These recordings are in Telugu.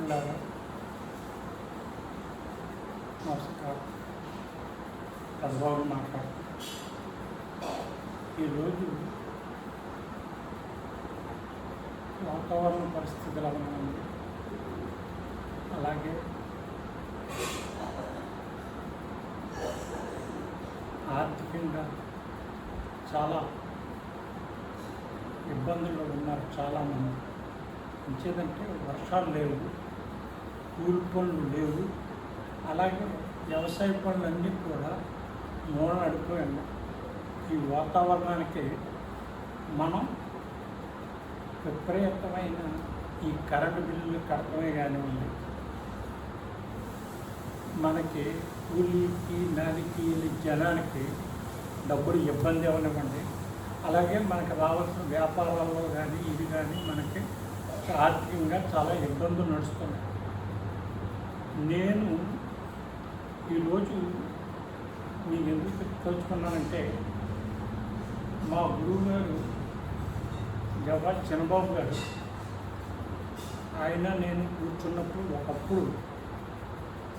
మిత్రులారా నమస్కారం. రఘుబాబు మాట్లాడుతున్నాను. ఈరోజు వాతావరణ పరిస్థితులు ఎలా ఉంది, అలాగే ఆర్థికంగా చాలా ఇబ్బందుల్లో ఉన్నారు చాలామంది. ఇంకేదంటే వర్షాలు లేవు, కూలి పనులు లేవు, అలాగే వ్యవసాయ పనులన్నీ కూడా మూల అడిపోయాయి. ఈ వాతావరణానికి మనం విపరీతమైన ఈ కరెంటు బిల్లులు కట్టడమే కానివ్వండి, మనకి కూలీకి నాలికి జనానికి డబ్బులు ఇబ్బంది అవనివ్వండి, అలాగే మనకు రావాల్సిన వ్యాపారాల్లో కానీ ఇది కానీ మనకి ఆర్థికంగా చాలా ఇబ్బందులు నడుస్తున్నాయి. నేను ఈరోజు మీకు ఎందుకు తెలుసుకున్నానంటే, మా గురువు గారు జవహర్ చిన్నబాబు గారు ఆయన నేను కూర్చున్నప్పుడు ఒకప్పుడు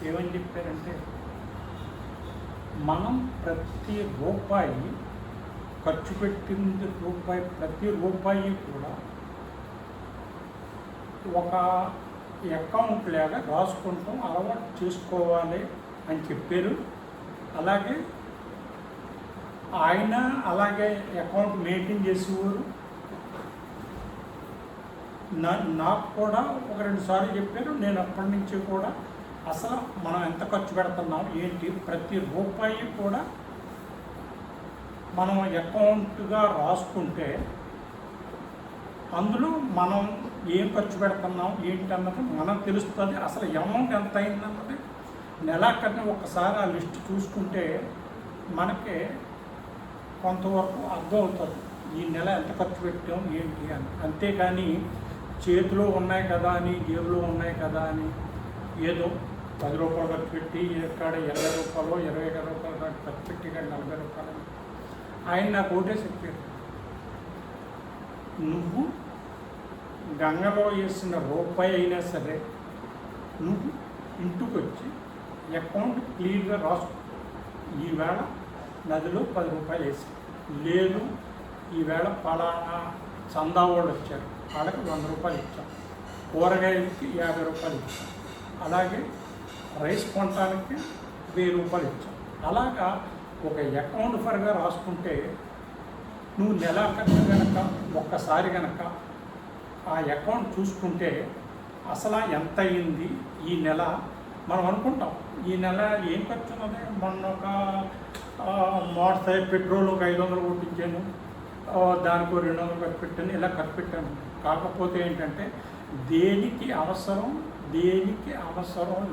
ఏమని చెప్పారంటే, మనం ప్రతి రూపాయి ఖర్చు పెట్టింది ప్రతి రూపాయి కూడా ఒక అకౌంట్ లాగా రాసుకుంటాం అలవాటు చేసుకోవాలి అని చెప్పారు. అలాగే ఆయన అలాగే అకౌంట్ మెయింటైన్ చేసేవారు. నాకు కూడా ఒక 2 సార్లు చెప్పారు. నేను అప్పటి నుంచి కూడా అసలు మనం ఎంత ఖర్చు పెడుతున్నాం ఏంటి, ప్రతి రూపాయి కూడా మనం అకౌంట్గా రాసుకుంటే అందులో మనం ఏం ఖర్చు పెడుతున్నాం ఏంటి అన్నది మనకు తెలుస్తుంది. అసలు అమౌంట్ ఎంత అయిందన్నది నెలాఖరిని ఒకసారి ఆ లిస్ట్ చూసుకుంటే మనకి కొంతవరకు అర్థం అవుతుంది, ఈ నెల ఎంత ఖర్చు పెట్టాం ఏంటి అని. అంతేకాని చేతిలో ఉన్నాయి కదా అని, జేబులో ఉన్నాయి కదా అని ఏదో 10 రూపాయలు ఖర్చు పెట్టి ఇక్కడ 20 రూపాయలు 25 రూపాయలు ఖర్చు పెట్టి ఇక్కడ 40 రూపాయలు. ఆయన నాకు ఒకటే చెప్పారు, నువ్వు గంగలో వేసిన రూపాయి అయినా సరే నువ్వు ఇంటికి వచ్చి అకౌంట్ క్లియర్గా రాసుకో. ఈవేళ నదిలో 10 రూపాయలు వేసి, లేదు ఈవేళ పలానా చందా వాళ్ళు వచ్చారు వాళ్ళకి 100 రూపాయలు ఇచ్చాం, కూరగాయలకి 50 రూపాయలు ఇచ్చాం, అలాగే రైస్ కొనడానికి 1000 రూపాయలు ఇచ్చాం. అలాగా ఒక అకౌంట్ ఫర్గా రాసుకుంటే నువ్వు నెలాఖరు కనుక ఒక్కసారి కనుక ఆ అకౌంట్ చూసుకుంటే అసలు ఎంత అయింది ఈ నెల మనం అనుకుంటాం. ఈ నెల ఏం ఖర్చు ఉన్నది, మొన్న ఒక మోటార్ సైకిల్ పెట్రోల్ ఒక 500 కొట్టించాను, దానికి 200 ఖర్చు పెట్టాను, ఇలా ఖర్చు పెట్టాను. కాకపోతే ఏంటంటే దేనికి అవసరం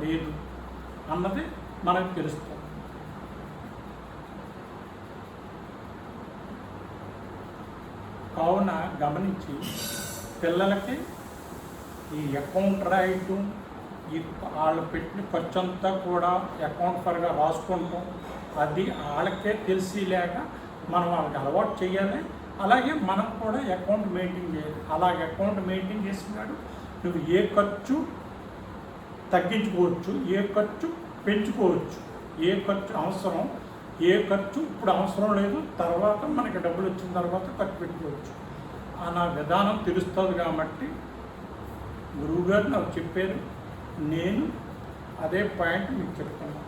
లేదు అన్నది మనకు తెలుస్తుంది. కావున గమనించి పిల్లలకి ఈ అకౌంట్ రాయటం, ఈ వాళ్ళు పెట్టిన ఖర్చు అంతా కూడా అకౌంట్ ఫర్గా రాసుకుంటాం, అది వాళ్ళకే తెలిసి లేక మనం వాళ్ళకి అలవాటు చేయాలి. అలాగే మనం కూడా అకౌంట్ మెయింటైన్ చేయాలి. అలాగే అకౌంట్ మెయింటైన్ చేసినాడు నువ్వు ఏ ఖర్చు తగ్గించుకోవచ్చు, ఏ ఖర్చు పెంచుకోవచ్చు, ఏ ఖర్చు అవసరం, ఏ ఖర్చు ఇప్పుడు అవసరం లేదు, తర్వాత మనకి డబ్బులు వచ్చిన తర్వాత ఖర్చు పెట్టుకోవచ్చు అన్న విధానం తెలుస్తుంది. కాబట్టి గురువుగారు నాకు చెప్పారు, నేను అదే పాయింట్ మీకు చెప్తున్నాను.